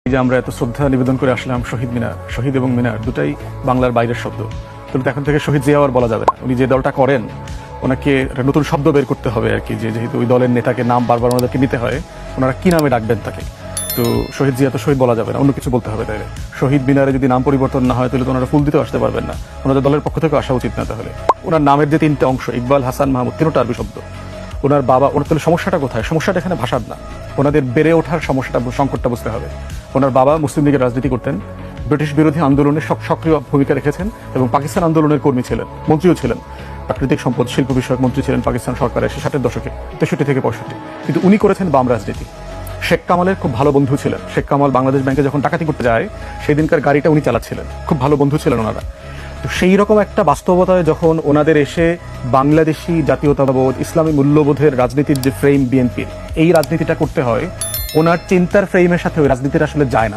এই যে আমরা এত শ্রদ্ধা নিবেদন করে আসলাম শহীদ মিনার, শহীদ এবং মিনার দুটাই বাংলার বাইরের শব্দ, কিন্তু এখন থেকে শহীদ জিয়া আর বলা যাবে না। উনি যে দলটা করেন ওনাকে একটা নতুন শব্দ বের করতে হবে আর কি, যে যেহেতু ওই দলের নেতাকে নাম বারবার ওনাদেরকে নিতে হয়, ওনারা কি নামে ডাকবেন তাকে। তো শহীদ জিয়া তো শহীদ বলা যাবে না, অন্য কিছু বলতে হবে। তাহলে শহীদ মিনারে যদি নাম পরিবর্তন না হয় তাহলে তো ওনারা ফুল দিতেও আসতে পারবেন না, ওনাদের দলের পক্ষ থেকে আসা উচিত না। তাহলে ওনার নামের যে তিনটে অংশ, ইকবাল, হাসান, মাহমুদ, তিনটা আরবি শব্দ। ওনার বাবা, ওনার তাহলে সমস্যাটা কোথায়? সমস্যাটা এখানে ভাষার না, ওনাদের বেড়ে ওঠার সমস্যাটা, সংকটটা বুঝতে হবে। ওনার বাবা মুসলিম লীগের রাজনীতি করতেন, ব্রিটিশ বিরোধী আন্দোলনে সক্রিয় ভূমিকা রেখেছেন এবং পাকিস্তান আন্দোলনের কর্মী ছিলেন, মন্ত্রীও ছিলেন, প্রাকৃতিক সম্পদ শিল্প বিষয়ক মন্ত্রী ছিলেন পাকিস্তান সরকারের 60-এর দশকে, 63 থেকে 65। কিন্তু উনি করেছেন বাম রাজনীতি। শেখ কামালের খুব ভালো বন্ধু ছিলেন। শেখ কামাল বাংলাদেশ ব্যাংকে যখন ডাকাতি করতে যায় সেই দিনকার গাড়িটা উনি চালাচ্ছিলেন, খুব ভালো বন্ধু ছিলেন ওনারা। তো সেই রকম একটা বাস্তবতায় যখন ওনাদের এসে বাংলাদেশি জাতীয়তাবাদ, ইসলামী মূল্যবোধের রাজনীতির যে ফ্রেম বিএনপির, এই রাজনীতিটা করতে হয়, ওনার চিন্তার ফ্রেমের সাথে ওই রাজনীতিটা আসলে যায় না।